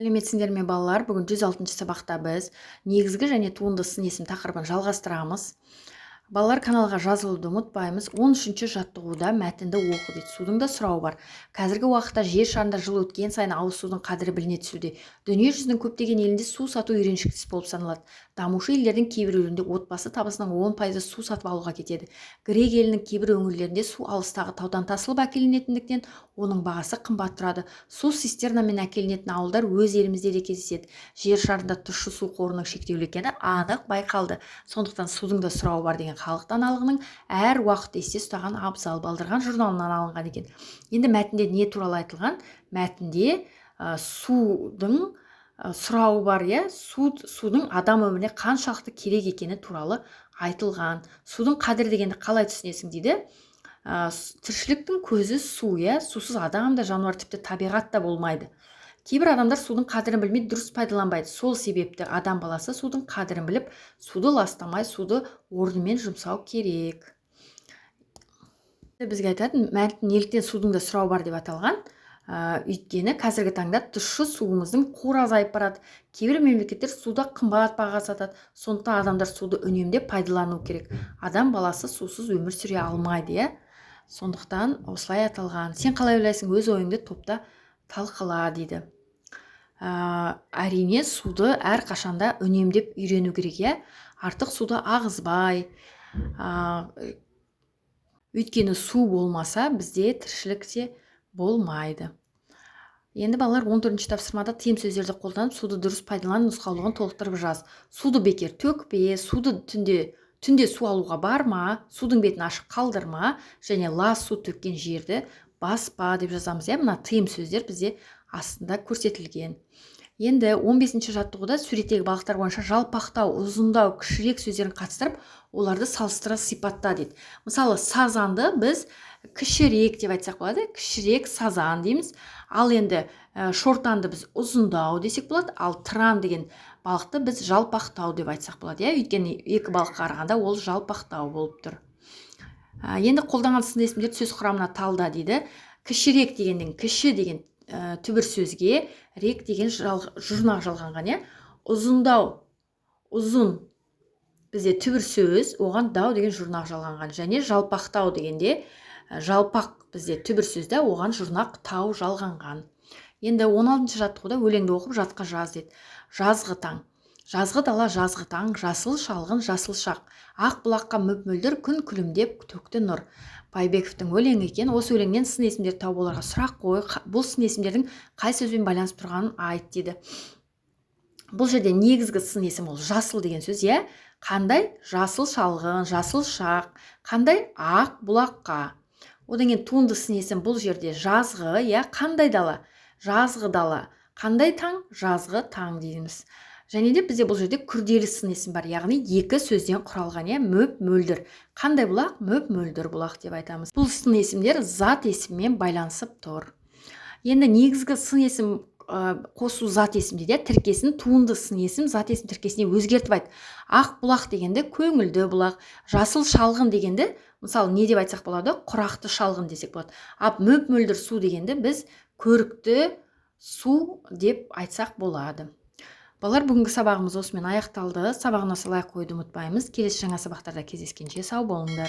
Сәлеметсіңдер ме балалар? Бүгін 106-шы сабақта біз негізгі және туынды сын есім тақырыбын жалғастырамыз. Балалар, каналға жазылуды ұмытпаймыз. 13-ші жаттығуда мәтінді оқы дейді. Судың да сұрауы бар. Қазіргі уақытта жер шарында жыл өткен сайын ауыз судың қадірі біліне түсуде. Дүние жүзінің көптеген елінде су сату үйреншіксіз болып саналады. Дамушы елдердің кейбіреулерінде отбасы табысының 10% су сатып алуға кетеді. Грек елінің кейбір өңірлерінде су алыстағы таудан тасылып әкелінетіндіктен оның бағасы қымбат тұрады. Су цистернамен әкелінетін ауылдар өз елімізде де кездеседі. Жер шарында тұщы су қорының шектеулі екені анық байқалды. Сондықтан судың да сұрауы бар деген халық даналығының әр уақыт есте ұстаған абзал балдырған журналынан алынған екен. Енді мәтінде не туралы айтылған? Мәтінде судың сұрауы бар, судың адам өміріне қаншалықты керек екені туралы айтылған. Судың қадірі дегенді қалай түсінесің дейді. Тіршіліктің көзі су, сусыз адам да, жануар, тіпті табиғат та болмайды. Кейбір адамдар судың қадірін білмей дұрыс пайдаланбайды. Сол себепті адам баласы судың қадірін біліп, суды ластамай, суды орнымен жұмсау керек. Бізге айтатын мәтін неліктен судың да сұрау бар деп аталған. Өйткені қазіргі таңда тұщы суымыздың қоры азайып барады. Кейбір мемлекеттер суда қымбат бағаға сатады. Сондықтан адамдар суды үнемдеп пайдалану керек. Адам баласы сусыз өмір сүре алмайды, Сондықтан осылай аталған. Сен қалай ойлайсың? Өз ойыңды топта талқыла дейді. Әрине суды әр қашанда үнемдеп үйрену керек, Артық суды ағызбай. Өйткені су болмаса бізде тіршілікте болмайды. Енді балалар 14-ші тапсырмада тиым сөздерді қолданып суды дұрыс пайдалану нұсқаулығын толықтырып жаз. Суды бекер төкпе, суды түнде су алуға барма, судың бетін ашық қалдырма және лас су төккен жерді баспа деп жазамыз. Мына тиым сөздер бізде астында көрсетілген. Енді 15-ші жаттығуда суреттегі балықтар бойынша жалпақтау, ұзындау, кішірек сөздерін қатыстырып, оларды салыстыра сипатта дейді. Мысалы, сазанды біз кішірек деп айтсақ болады, кішірек сазан дейміз. Ал енді шортанды біз ұзындау десек болады, ал тыран деген балықты біз жалпақтау деп айтсақ болады. Өйткені екі балыққа қарағанда ол жалпақтау болып тұр. Енді қолданған сын есімдерді сөз құрамына талда дейді. Кішірек дегеннен кіші деген түбір сөзге рек деген жұрнақ жалғанған, ұзындау, ұзын бізде түбір сөз, оған дау деген жұрнақ жалғанған, және жалпақтау дегенде жалпақ бізде түбір сөзді, оған жұрнақ тау жалғанған. Енді 16-ші жаттығуда өлеңді оқып жатқа жаз дейді. Жазғы таң. Жазғы дала, жазғы таң, жасыл шалғын, жасыл шақ. Ақ бұлаққа мөп-мөлдір күн күлімдеп төкті нұр. Байбековтің өлеңі екен. Осы өлеңнен сын есімдерді тауып оларға сұрақ қой. Бұл сын есімдердің қай сөзбен байланысып тұрғанын айт дейді. Бұл жерде негізгі сын есім ол жасыл деген сөз, Қандай? Жасыл шалғын, жасыл шақ. Қандай? Ақ бұлаққа. Одан кейін туынды сын есім бұл жерде жазғы, қандай дала? Жазғы дала. Қандай таң? Жазғы таң дейміз. Және де бізде бұл жерде күрделі сын есім бар, яғни екі сөзден құралған, мөп-мөлдір. Қандай бұлақ? Мөп-мөлдір бұлақ деп айтамыз. Бұл сын есімдер зат есіммен байланысып тұр. Енді негізгі сын есім қосу зат есім дейді, тіркесін туынды сын есім зат есім тіркесіне өзгертіп айт. Ақ бұлақ дегенде көңілді бұлақ, жасыл шалғын дегенде, мысалы, не деп айтсақ болады? Құрақты шалғын десек болады. Мөп-мөлдір су дегенде біз көрікті су деп айтсақ болады. Балалар, бүгінгі сабағымыз осымен аяқталды. Сабағына лайк қойды ұмытпаймыз. Келесі жаңа сабақтарда кездескенше сау болыңдар.